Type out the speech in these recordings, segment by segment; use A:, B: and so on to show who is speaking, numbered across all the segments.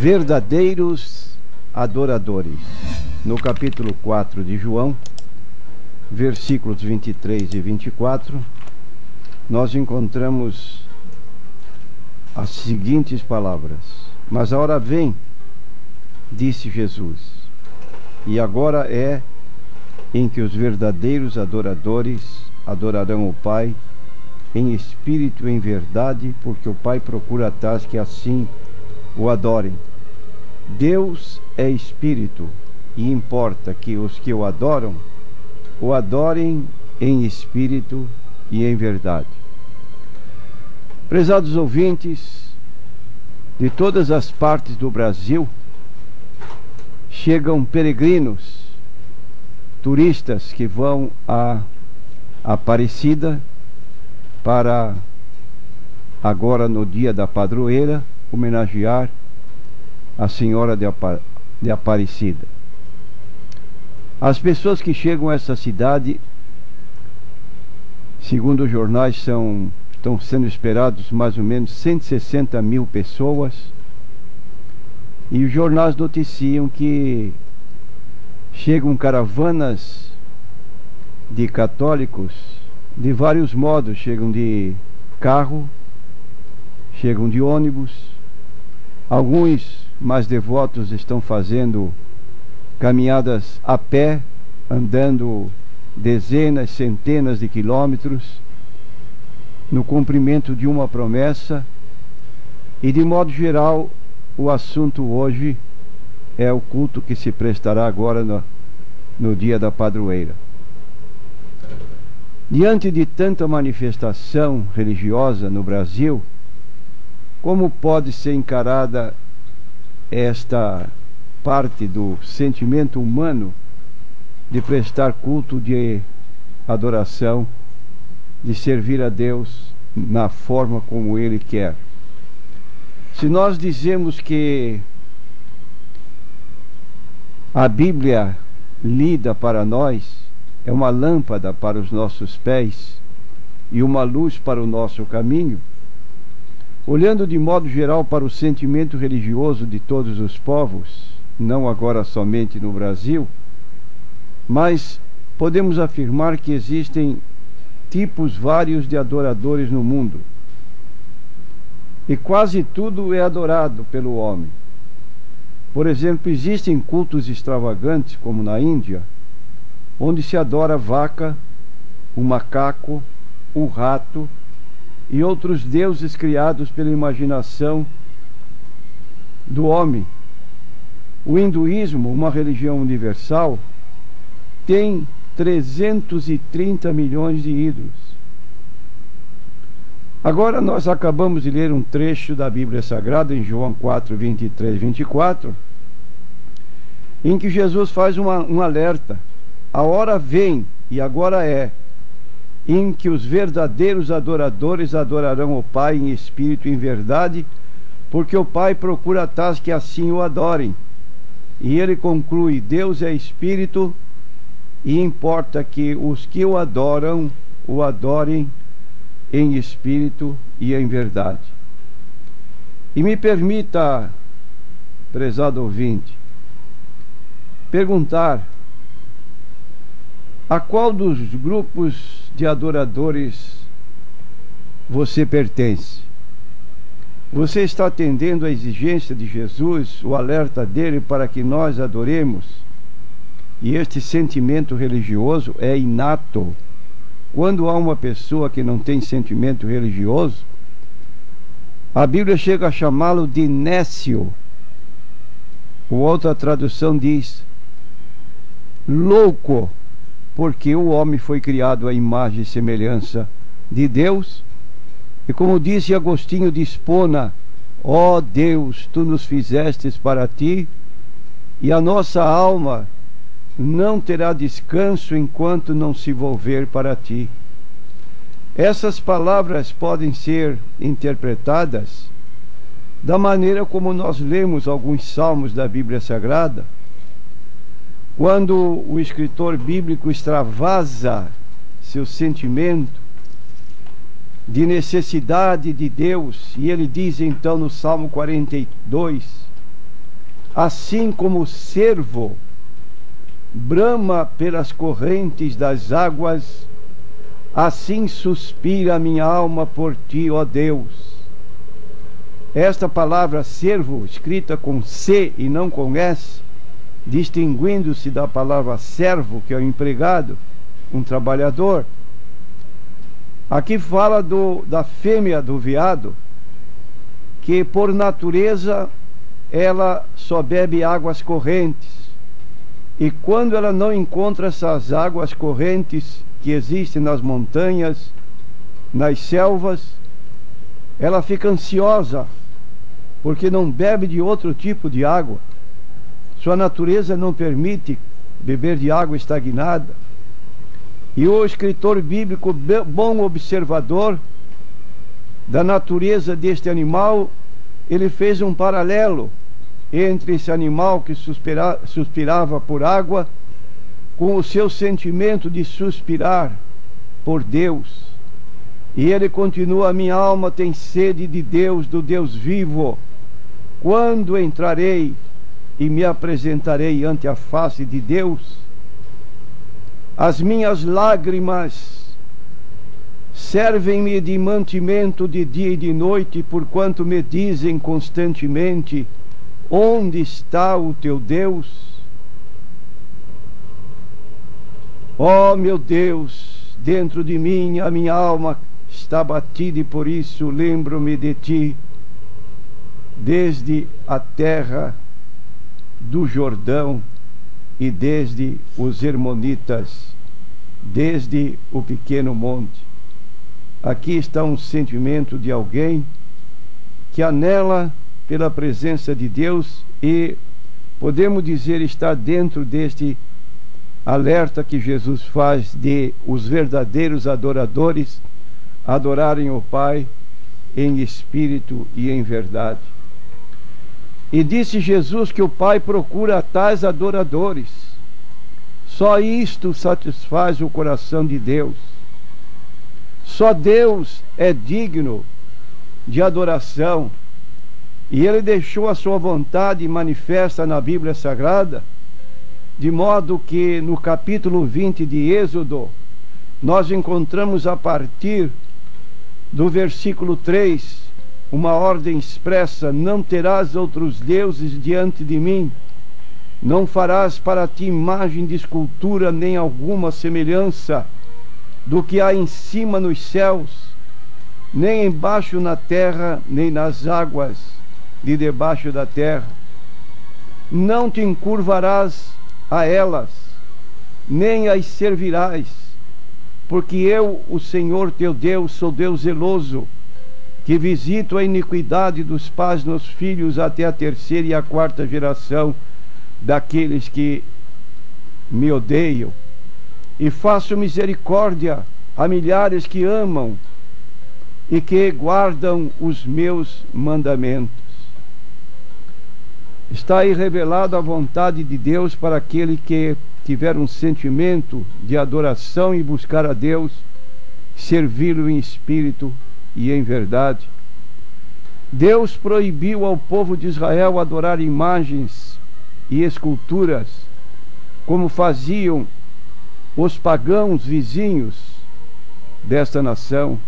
A: verdadeiros adoradores. No capítulo 4 de João, versículos 23 e 24, nós encontramos as seguintes palavras: mas a hora vem, disse Jesus, e agora é, em que os verdadeiros adoradores adorarão o Pai em espírito e em verdade, porque o Pai procura tais que assim o adorem. Deus é espírito, e importa que os que o adorem em espírito e em verdade. Prezados ouvintes, de todas as partes do Brasil chegam peregrinos, turistas que vão a Aparecida para, agora no dia da padroeira, homenagear a Senhora de Aparecida. As pessoas que chegam a essa cidade, segundo os jornais, estão sendo esperados mais ou menos 160 mil pessoas, e os jornais noticiam que chegam caravanas de católicos de vários modos. Chegam de carro, chegam de ônibus. Alguns mais devotos estão fazendo caminhadas a pé, andando dezenas, centenas de quilômetros no cumprimento de uma promessa. E de modo geral, o assunto hoje é o culto que se prestará agora no dia da padroeira. Diante de tanta manifestação religiosa no Brasil, como pode ser encarada esta parte do sentimento humano de prestar culto, de adoração, de servir a Deus na forma como Ele quer? Se nós dizemos que a Bíblia lida para nós é uma lâmpada para os nossos pés e uma luz para o nosso caminho, olhando de modo geral para o sentimento religioso de todos os povos, não agora somente no Brasil, mas podemos afirmar que existem tipos vários de adoradores no mundo, e quase tudo é adorado pelo homem. Por exemplo, existem cultos extravagantes, como na Índia, onde se adora a vaca, o macaco, o rato e outros deuses criados pela imaginação do homem. O hinduísmo, uma religião universal, tem 330 milhões de ídolos. Agora nós acabamos de ler um trecho da Bíblia Sagrada em João 4, 23 e 24, em que Jesus faz um alerta: a hora vem, e agora é, em que os verdadeiros adoradores adorarão o Pai em espírito e em verdade, porque o Pai procura tais que assim o adorem. E ele conclui: Deus é espírito, e importa que os que o adorem em espírito e em verdade. E me permita, prezado ouvinte, perguntar: a qual dos grupos de adoradores você pertence? Você está atendendo à exigência de Jesus, o alerta dele para que nós adoremos? E este sentimento religioso é inato. Quando há uma pessoa que não tem sentimento religioso, a Bíblia chega a chamá-lo de nécio. Outra tradução diz louco, porque o homem foi criado à imagem e semelhança de Deus. E como disse Agostinho de Hipona: ó Deus, tu nos fizestes para ti, e a nossa alma não terá descanso enquanto não se volver para ti. Essas palavras podem ser interpretadas da maneira como nós lemos alguns salmos da Bíblia Sagrada, quando o escritor bíblico extravasa seu sentimento de necessidade de Deus, e ele diz então no Salmo 42: assim como o cervo brama pelas correntes das águas, assim suspira a minha alma por ti, ó Deus. Esta palavra servo, escrita com C e não com S, distinguindo-se da palavra servo, que é o empregado, um trabalhador. Aqui fala da fêmea do veado, que por natureza ela só bebe águas correntes. E quando ela não encontra essas águas correntes que existem nas montanhas, nas selvas, ela fica ansiosa, porque não bebe de outro tipo de água. Sua natureza não permite beber de água estagnada. E o escritor bíblico, bom observador da natureza deste animal, ele fez um paralelo entre esse animal que suspirava por água com o seu sentimento de suspirar por Deus. E ele continua: minha alma tem sede de Deus, do Deus vivo. Quando entrarei e me apresentarei ante a face de Deus? As minhas lágrimas servem-me de mantimento de dia e de noite, porquanto me dizem constantemente: onde está o teu Deus? Ó meu Deus, dentro de mim a minha alma está batida, e por isso lembro-me de ti, desde a terra do Jordão e desde os Hermonitas, desde o pequeno monte. Aqui está um sentimento de alguém que anela pela presença de Deus e, podemos dizer, está dentro deste alerta que Jesus faz de os verdadeiros adoradores adorarem o Pai em espírito e em verdade. E disse Jesus que o Pai procura tais adoradores. Só isto satisfaz o coração de Deus. Só Deus é digno de adoração. E Ele deixou a sua vontade manifesta na Bíblia Sagrada, de modo que no capítulo 20 de Êxodo, nós encontramos a partir do versículo 3, uma ordem expressa: não terás outros deuses diante de mim, não farás para ti imagem de escultura, nem alguma semelhança do que há em cima nos céus, nem embaixo na terra, nem nas águas de debaixo da terra. Não te encurvarás a elas, nem as servirás, porque eu, o Senhor teu Deus, sou Deus zeloso, que visito a iniquidade dos pais nos filhos até a terceira e a quarta geração daqueles que me odeiam, e faço misericórdia a milhares que amam e que guardam os meus mandamentos. Está aí revelada a vontade de Deus para aquele que tiver um sentimento de adoração e buscar a Deus, servi-lo em espírito e em verdade. Deus proibiu ao povo de Israel adorar imagens e esculturas, como faziam os pagãos vizinhos desta nação.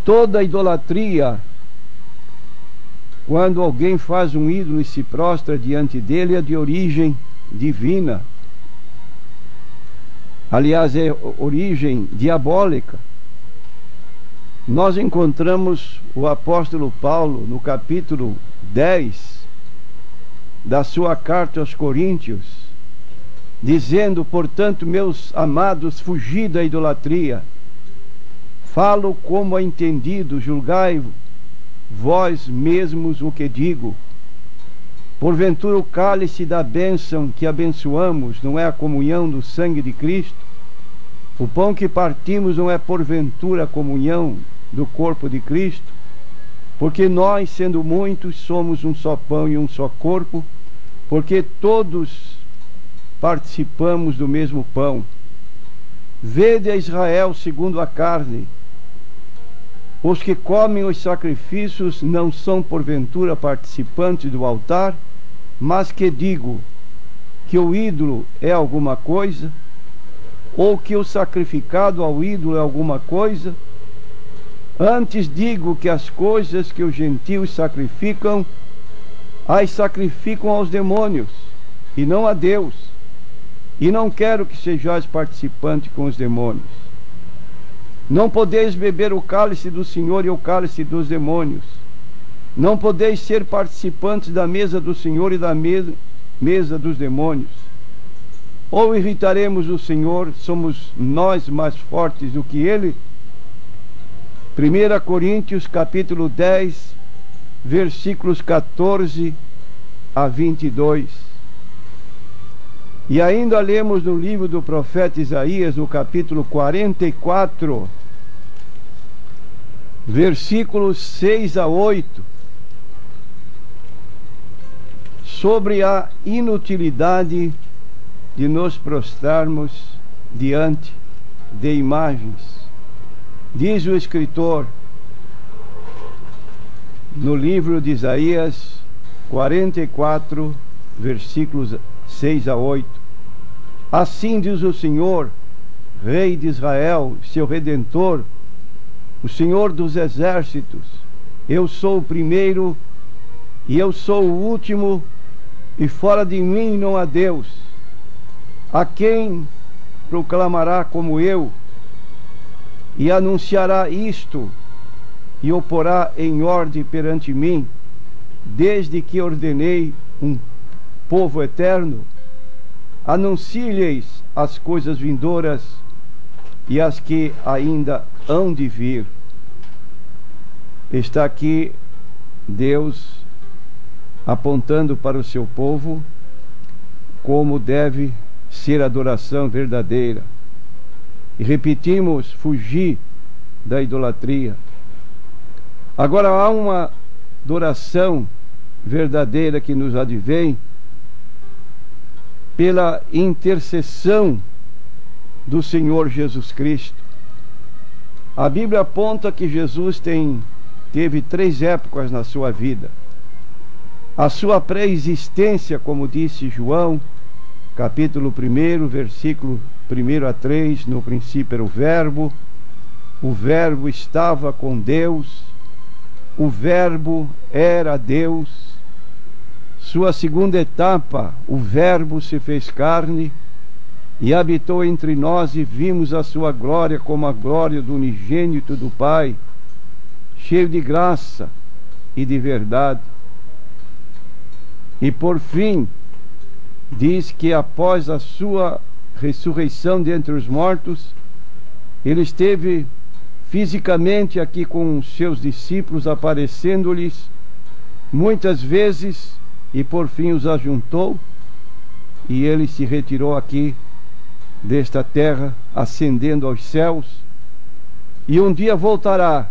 A: Toda idolatria, quando alguém faz um ídolo e se prostra diante dele, é de origem divina. Aliás, é origem diabólica. Nós encontramos o apóstolo Paulo no capítulo 10 da sua carta aos Coríntios, dizendo: portanto, meus amados, fugi da idolatria. Falo como a entendido, julgai vós mesmos o que digo. Porventura o cálice da bênção que abençoamos não é a comunhão do sangue de Cristo? O pão que partimos não é porventura a comunhão do corpo de Cristo? Porque nós, sendo muitos, somos um só pão e um só corpo, porque todos participamos do mesmo pão. Vede a Israel segundo a carne. Os que comem os sacrifícios não são porventura participantes do altar? Mas que digo que o ídolo é alguma coisa? Ou que o sacrificado ao ídolo é alguma coisa? Antes digo que as coisas que os gentios sacrificam, as sacrificam aos demônios, e não a Deus. E não quero que sejais participantes com os demônios. Não podeis beber o cálice do Senhor e o cálice dos demônios. Não podeis ser participantes da mesa do Senhor e da mesa dos demônios. Ou irritaremos o Senhor, somos nós mais fortes do que Ele? 1 Coríntios capítulo 10, versículos 14 a 22. E ainda lemos no livro do profeta Isaías, no capítulo 44, versículos 6 a 8, sobre a inutilidade de nos prostrarmos diante de imagens. Diz o escritor no livro de Isaías 44, versículos 6 a 8: Assim diz o Senhor, Rei de Israel, seu Redentor, o Senhor dos exércitos: eu sou o primeiro e eu sou o último, e fora de mim não há Deus. A quem proclamará como eu, e anunciará isto, e o porá em ordem perante mim, desde que ordenei um povo eterno? Anuncie-lhes as coisas vindouras e as que ainda hão de vir. Está aqui Deus apontando para o seu povo como deve ser a adoração verdadeira. E repetimos, fugir da idolatria. Agora há uma adoração verdadeira que nos advém pela intercessão do Senhor Jesus Cristo. A Bíblia aponta que Jesus teve 3 épocas na sua vida. A sua pré-existência, como disse João, capítulo 1, versículo 1 a 3, no princípio era o Verbo estava com Deus, o Verbo era Deus. Sua segunda etapa, o Verbo se fez carne e habitou entre nós, e vimos a sua glória como a glória do unigênito do Pai, cheio de graça e de verdade. E por fim, diz que após a sua ressurreição dentre os mortos, ele esteve fisicamente aqui com os seus discípulos, aparecendo-lhes muitas vezes, e por fim os ajuntou, e ele se retirou aqui desta terra, ascendendo aos céus, e um dia voltará.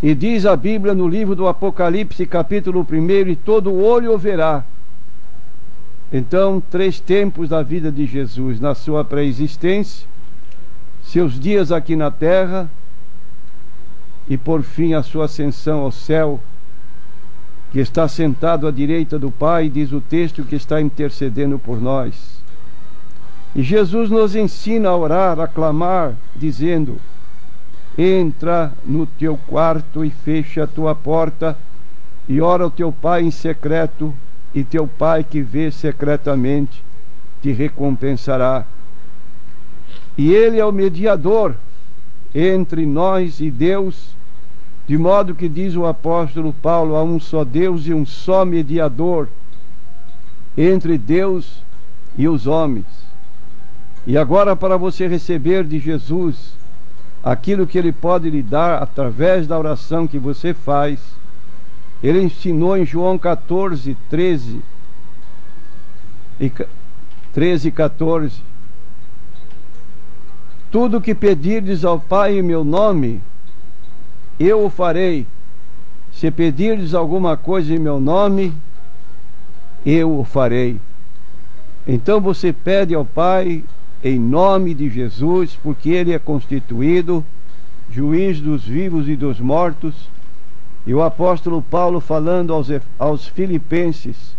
A: E diz a Bíblia no livro do Apocalipse, capítulo 1, e todo olho o verá. Então, 3 tempos da vida de Jesus: na sua pré-existência, seus dias aqui na terra, e por fim a sua ascensão ao céu, que está sentado à direita do Pai, diz o texto, que está intercedendo por nós. E Jesus nos ensina a orar, a clamar, dizendo: entra no teu quarto e fecha a tua porta, e ora ao teu Pai em secreto, e teu Pai que vê secretamente te recompensará. E Ele é o mediador entre nós e Deus, de modo que, diz o apóstolo Paulo, há um só Deus e um só mediador entre Deus e os homens. E agora, para você receber de Jesus aquilo que Ele pode lhe dar através da oração que você faz, Ele ensinou em João 14, 13 e 14: tudo que pedirdes ao Pai em meu nome, eu o farei. Se pedirdes alguma coisa em meu nome, eu o farei. Então você pede ao Pai em nome de Jesus, porque Ele é constituído juiz dos vivos e dos mortos, e o apóstolo Paulo falando aos filipenses,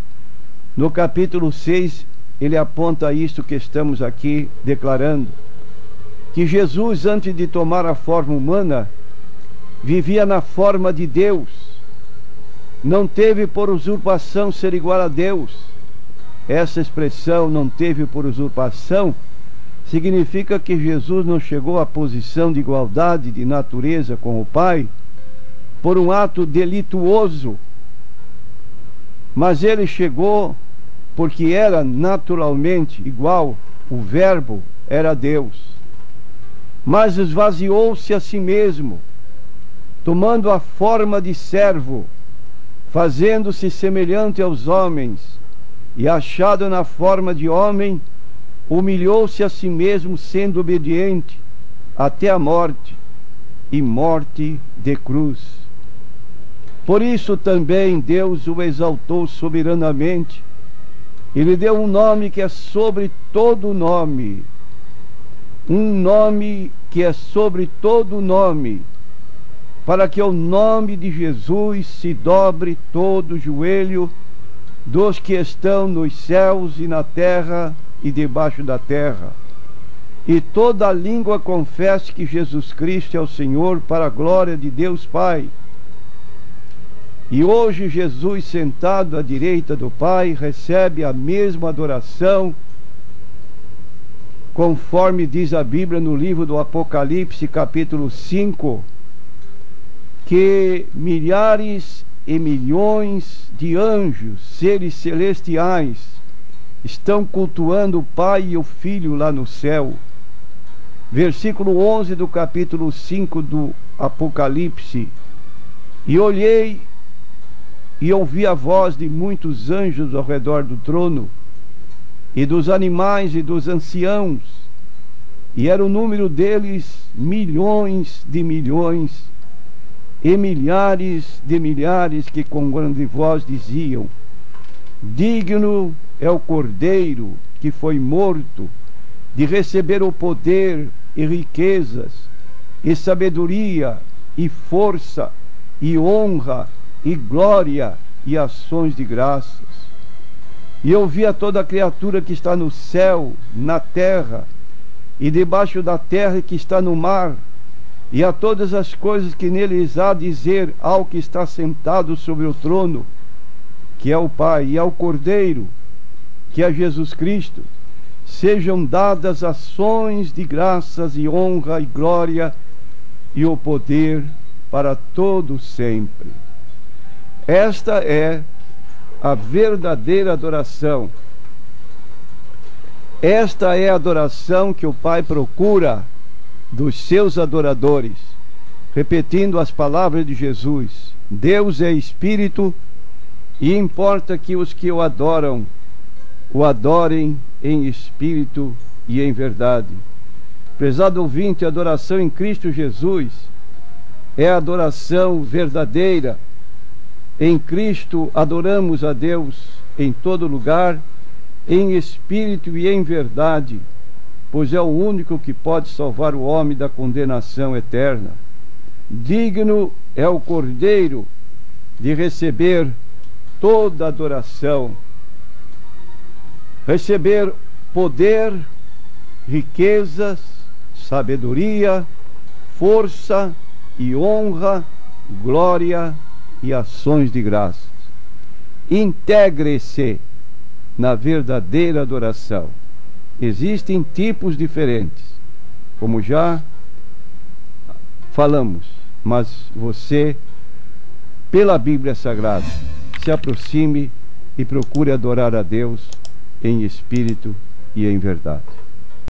A: no capítulo 6, ele aponta isto que estamos aqui declarando, que Jesus, antes de tomar a forma humana, vivia na forma de Deus, não teve por usurpação ser igual a Deus. Essa expressão, não teve por usurpação, significa que Jesus não chegou à posição de igualdade de natureza com o Pai por um ato delituoso, mas ele chegou porque era naturalmente igual, o Verbo era Deus, mas esvaziou-se a si mesmo, tomando a forma de servo, fazendo-se semelhante aos homens, e achado na forma de homem, humilhou-se a si mesmo, sendo obediente até a morte, e morte de cruz. Por isso também Deus o exaltou soberanamente, e lhe deu um nome que é sobre todo nome, um nome que é sobre todo nome, para que ao nome de Jesus se dobre todo o joelho dos que estão nos céus e na terra e debaixo da terra, e toda a língua confesse que Jesus Cristo é o Senhor, para a glória de Deus Pai. E hoje Jesus, sentado à direita do Pai, recebe a mesma adoração, conforme diz a Bíblia no livro do Apocalipse, capítulo 5, que milhares e milhões de anjos, seres celestiais, estão cultuando o Pai e o Filho lá no céu. Versículo 11 do capítulo 5 do Apocalipse: e olhei e ouvi a voz de muitos anjos ao redor do trono, e dos animais e dos anciãos, e era o número deles milhões de milhões, e milhares de milhares, que com grande voz diziam: digno é o Cordeiro que foi morto de receber o poder e riquezas, e sabedoria, e força, e honra, e glória, e ações de graças. E eu vi a toda criatura que está no céu, na terra, e debaixo da terra, e que está no mar, e a todas as coisas que neles há, dizer ao que está sentado sobre o trono, que é o Pai, e ao Cordeiro, que é Jesus Cristo, sejam dadas ações de graças e honra e glória e o poder para todo sempre. Esta é a verdadeira adoração. Esta é a adoração que o Pai procura dos seus adoradores, repetindo as palavras de Jesus: Deus é Espírito, e importa que os que o adoram o adorem em espírito e em verdade. Prezado ouvinte, a adoração em Cristo Jesus é a adoração verdadeira. Em Cristo adoramos a Deus em todo lugar, em espírito e em verdade, pois é o único que pode salvar o homem da condenação eterna. Digno é o Cordeiro de receber toda a adoração, receber poder, riquezas, sabedoria, força e honra, glória e ações de graças. Integre-se na verdadeira adoração. Existem tipos diferentes, como já falamos, mas você, pela Bíblia Sagrada, se aproxime e procure adorar a Deus em espírito e em verdade.